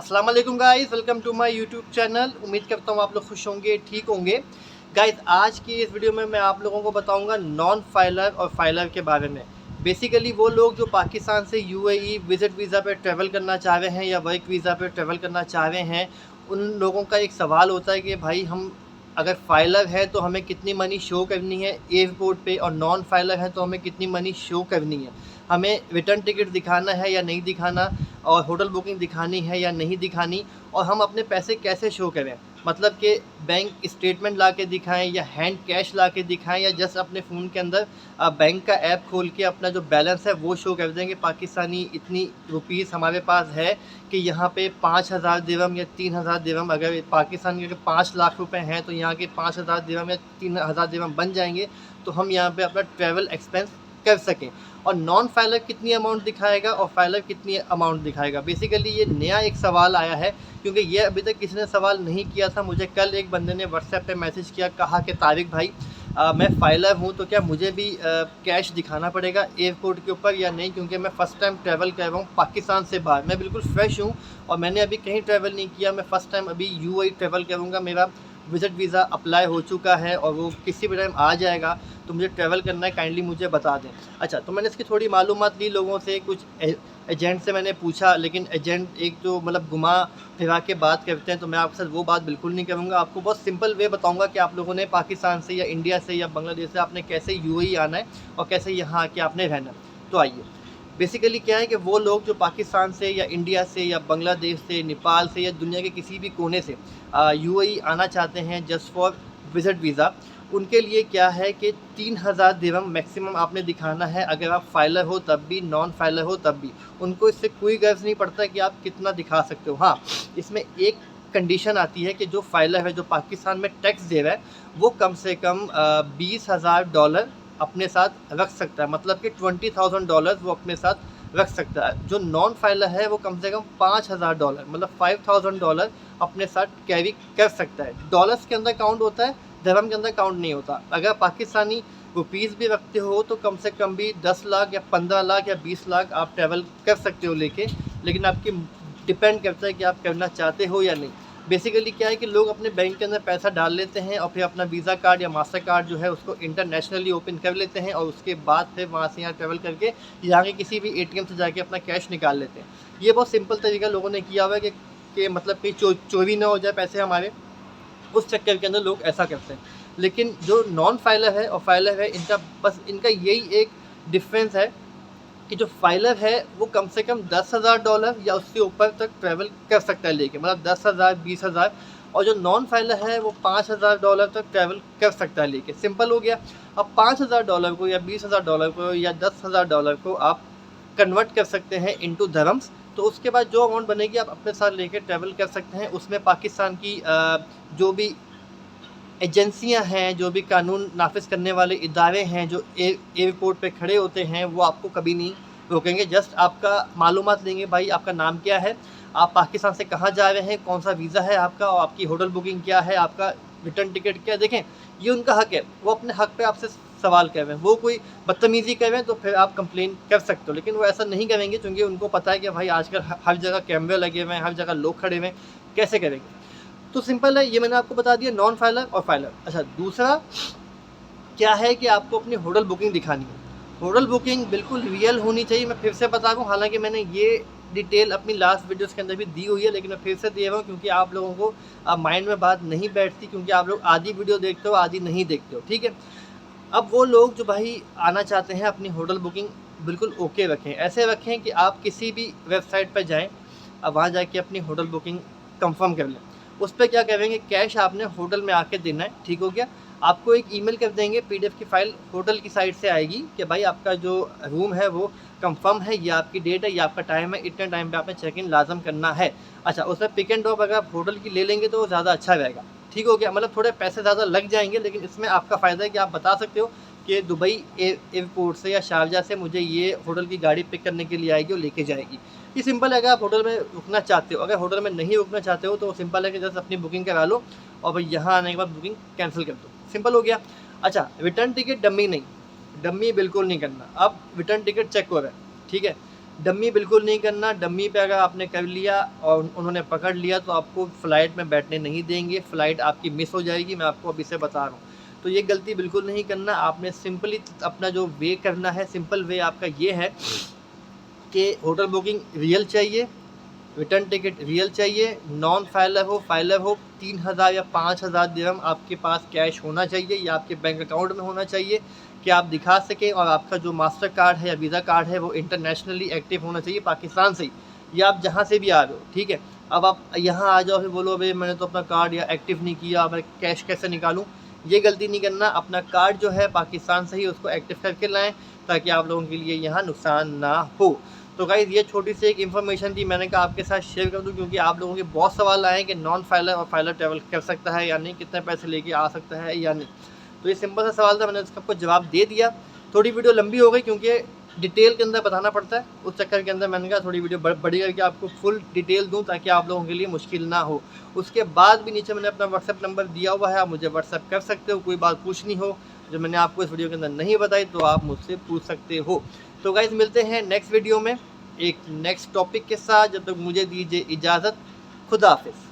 अस्सलाम वालेकुम guys, welcome to my YouTube channel. उम्मीद करता हूँ आप लोग खुश होंगे, ठीक होंगे। गाइस आज की इस वीडियो में मैं आप लोगों को बताऊंगा नॉन फाइलर और फाइलर के बारे में। बेसिकली वो लोग जो पाकिस्तान से यूएई विजिट वीज़ा पे ट्रैवल करना चाह रहे हैं या वर्क वीज़ा पे ट्रैवल करना चाह रहे हैं, उन लोगों का एक सवाल होता है कि भाई हम अगर फाइलर है तो हमें कितनी मनी शो करनी है एयरपोर्ट पे, और नॉन फाइलर है तो हमें कितनी मनी शो करनी है, हमें रिटर्न टिकट दिखाना है या नहीं दिखाना, और होटल बुकिंग दिखानी है या नहीं दिखानी, और हम अपने पैसे कैसे शो करें। मतलब कि बैंक स्टेटमेंट ला के दिखाएं या हैंड कैश ला के दिखाएं या जस्ट अपने फ़ोन के अंदर बैंक का ऐप खोल के अपना जो बैलेंस है वो शो कर दें कि पाकिस्तानी इतनी रुपीस हमारे पास है कि यहाँ पे 5,000 दिरहम या 3,000 दिरहम, अगर पाकिस्तान के 5 लाख रुपए हैं तो यहाँ के 5,000 दिरहम या 3,000 दिरहम बन जाएंगे, तो हम यहाँ पे अपना ट्रैवल एक्सपेंस कर सकें। और नॉन फाइलर कितनी अमाउंट दिखाएगा और फाइलर कितनी अमाउंट दिखाएगा, बेसिकली ये नया एक सवाल आया है, क्योंकि ये अभी तक किसी ने सवाल नहीं किया था। मुझे कल एक बंदे ने व्हाट्सएप पे मैसेज किया, कहा कि तारिक भाई मैं फाइलर हूँ तो क्या मुझे भी कैश दिखाना पड़ेगा एयरपोर्ट के ऊपर या नहीं, क्योंकि मैं फ़र्स्ट टाइम ट्रैवल कर रहा हूँ पाकिस्तान से बाहर। मैं बिल्कुल फ्रेश हूँ और मैंने अभी कहीं ट्रैवल नहीं किया, मैं फ़र्स्ट टाइम अभी यूएई ट्रैवल करूँगा। मेरा विज़िट वीज़ा अप्लाई हो चुका है और वो किसी भी टाइम आ जाएगा, तो मुझे ट्रैवल करना है, काइंडली मुझे बता दें। अच्छा, तो मैंने इसकी थोड़ी मालूमात ली लोगों से, कुछ एजेंट से मैंने पूछा, लेकिन एजेंट एक जो मतलब घुमा फिरा के बात करते हैं, तो मैं आपके साथ वो बात बिल्कुल नहीं करूँगा। आपको बहुत सिंपल वे बताऊँगा कि आप लोगों ने पाकिस्तान से या इंडिया से या बांग्लादेश से आपने कैसे यूएई आना है और कैसे यहाँ आके आपने रहना है। तो आइए, बेसिकली क्या है कि वो लोग जो पाकिस्तान से या इंडिया से या बांग्लादेश से, नेपाल से या दुनिया के किसी भी कोने से यूएई आना चाहते हैं जस्ट फॉर विज़िट वीज़ा, उनके लिए क्या है कि 3,000 दिरहम मैक्सिमम आपने दिखाना है, अगर आप फाइलर हो तब भी, नॉन फाइलर हो तब भी। उनको इससे कोई गर्ज नहीं पड़ता कि आप कितना दिखा सकते हो। हाँ, इसमें एक कंडीशन आती है कि जो फाइलर है, जो पाकिस्तान में टैक्स दे रहा है, वो कम से कम $20,000 अपने साथ रख सकता है, मतलब कि $20,000 वो अपने साथ रख सकता है। जो नॉन फाइलर है वो कम से कम $5,000 मतलब $5,000 अपने साथ कैरी कर सकता है। डॉलर्स के अंदर काउंट होता है, दिरहम के अंदर काउंट नहीं होता। अगर पाकिस्तानी रुपीज़ भी रखते हो तो कम से कम भी 10 लाख या 15 लाख या 20 लाख आप ट्रैवल कर सकते हो लेके, लेकिन आपकी डिपेंड करता है कि आप करना चाहते हो या नहीं। बेसिकली क्या है कि लोग अपने बैंक के अंदर पैसा डाल लेते हैं और फिर अपना वीज़ा कार्ड या मास्टर कार्ड जो है उसको इंटरनेशनली ओपन कर लेते हैं, और उसके बाद फिर वहाँ से यहाँ ट्रैवल करके यहाँ के किसी भी एटीएम से जाके अपना कैश निकाल लेते हैं। ये बहुत सिंपल तरीका लोगों ने किया हुआ है कि मतलब कि चोरी ना हो जाए पैसे हमारे, उस चक्कर के अंदर लोग ऐसा करते हैं। लेकिन जो नॉन फाइलर है और फाइलर है, इनका बस इनका यही एक डिफरेंस है कि जो फाइलर है वो कम से कम $10,000 या उससे ऊपर तक ट्रैवल कर सकता है लेके, मतलब 10,000 20,000, और जो नॉन फाइलर है वो $5,000 तक ट्रैवल कर सकता है लेके। सिंपल हो गया। अब $5,000 को या $20,000 को या $10,000 को आप कन्वर्ट कर सकते हैं इनटू धर्म्स, तो उसके बाद जो अमाउंट बनेगी आप अपने साथ लेके ट्रैवल कर सकते हैं। उसमें पाकिस्तान की जो भी एजेंसियां हैं, जो भी कानून नाफिज करने वाले इदारे हैं, जो एयरपोर्ट पे खड़े होते हैं, वो आपको कभी नहीं रोकेंगे। जस्ट आपका मालूमात लेंगे, भाई आपका नाम क्या है, आप पाकिस्तान से कहाँ जा रहे हैं, कौन सा वीज़ा है आपका, और आपकी होटल बुकिंग क्या है, आपका रिटर्न टिकट क्या है। देखें, ये उनका हक है, वो अपने हक पे आपसे सवाल कर रहे हैं। वो कोई बदतमीज़ी कर रहे हैं तो फिर आप कंप्लेन कर सकते हो, लेकिन वो ऐसा नहीं करेंगे, क्योंकि उनको पता है कि भाई आजकल हर जगह कैमरे लगे हुए हैं, हर जगह लोग खड़े हुए हैं, कैसे करेंगे। तो सिंपल है, ये मैंने आपको बता दिया नॉन फाइलर और फाइलर। अच्छा, दूसरा क्या है कि आपको अपनी होटल बुकिंग दिखानी है। होटल बुकिंग बिल्कुल रियल होनी चाहिए। मैं फिर से बता रहा हूँ, हालांकि मैंने ये डिटेल अपनी लास्ट वीडियोस के अंदर भी दी हुई है, लेकिन मैं फिर से दे रहा हूँ क्योंकि आप लोगों को माइंड में बात नहीं बैठती, क्योंकि आप लोग आधी वीडियो देखते हो आधी नहीं देखते हो, ठीक है। अब वो लोग जो भाई आना चाहते हैं, अपनी होटल बुकिंग बिल्कुल ओके रखें, ऐसे रखें कि आप किसी भी वेबसाइट पर जाएँ, अब वहाँ जाके अपनी होटल बुकिंग कंफर्म कर लें। उस पर क्या करेंगे, कैश आपने होटल में आके देना है, ठीक हो गया। आपको एक ईमेल कर देंगे, पीडीएफ की फ़ाइल होटल की साइट से आएगी कि भाई आपका जो रूम है वो कंफर्म है, ये आपकी डेट है, ये आपका टाइम है, इतने टाइम पे आपने चेक इन लाजम करना है। अच्छा, उसमें पिक एंड ड्रॉप अगर आप होटल की ले लेंगे तो ज़्यादा अच्छा रहेगा, ठीक हो गया। मतलब थोड़े पैसे ज़्यादा लग जाएंगे, लेकिन इसमें आपका फ़ायदा है कि आप बता सकते हो कि दुबई एयरपोर्ट से या शारजा से मुझे ये होटल की गाड़ी पिक करने के लिए आएगी और लेके जाएगी। ये सिंपल है। अगर आप होटल में रुकना चाहते हो, अगर होटल में नहीं रुकना चाहते हो तो सिंपल है कि जस्ट अपनी बुकिंग करा लो और भाई यहाँ आने के बाद बुकिंग कैंसिल कर दो, सिंपल हो गया। अच्छा, रिटर्न टिकट डम्मी नहीं, डम्मी बिल्कुल नहीं करना। अब रिटर्न टिकट चेक हो रहा है, ठीक है, डम्मी बिल्कुल नहीं करना। डम्मी पे अगर आपने कर लिया और उन्होंने पकड़ लिया तो आपको फ़्लाइट में बैठने नहीं देंगे, फ़्लाइट आपकी मिस हो जाएगी, मैं आपको अभी से बता रहा हूँ। तो ये गलती बिल्कुल नहीं करना। आपने सिंपली अपना जो वे करना है, सिंपल वे आपका ये है कि होटल बुकिंग रियल चाहिए, रिटर्न टिकट रियल चाहिए, नॉन फाइलर हो फाइलर हो, 3000 या 5000 दिरहम आपके पास कैश होना चाहिए या आपके बैंक अकाउंट में होना चाहिए कि आप दिखा सकें, और आपका जो मास्टर कार्ड है या वीज़ा कार्ड है वो इंटरनेशनली एक्टिव होना चाहिए पाकिस्तान से ही, या आप जहाँ से भी आ रहे हो, ठीक है। अब आप यहाँ आ जाओ फिर बोलो भाई मैंने तो अपना कार्ड या एक्टिव नहीं किया, मैं कैश कैसे निकालूँ, ये गलती नहीं करना। अपना कार्ड जो है पाकिस्तान से ही उसको एक्टिव करके लाएँ ताकि आप लोगों के लिए यहाँ नुकसान ना हो। तो गाइज़ ये छोटी सी एक इन्फॉर्मेशन थी, मैंने कहा आपके साथ शेयर कर दूं क्योंकि आप लोगों के बहुत सवाल आए कि नॉन फाइलर और फाइलर ट्रैवल कर सकता है या नहीं, कितने पैसे लेके आ सकता है या नहीं। तो ये सिंपल सा सवाल था, मैंने उसका आपको जवाब दे दिया। थोड़ी वीडियो लंबी हो गई क्योंकि डिटेल के अंदर बताना पड़ता है, उस चक्कर के अंदर मैंने कहा थोड़ी वीडियो बड़ी करके आपको फुल डिटेल दूँ ताकि आप लोगों के लिए मुश्किल ना हो। उसके बाद भी नीचे मैंने अपना व्हाट्सएप नंबर दिया हुआ है, आप मुझे व्हाट्सएप कर सकते हो, कोई बात पूछनी हो जो मैंने आपको इस वीडियो के अंदर नहीं बताई तो आप मुझसे पूछ सकते हो। तो गाइज़ मिलते हैं नेक्स्ट वीडियो में एक नेक्स्ट टॉपिक के साथ। जब तक मुझे दीजिए इजाज़त, खुदा हाफिज़।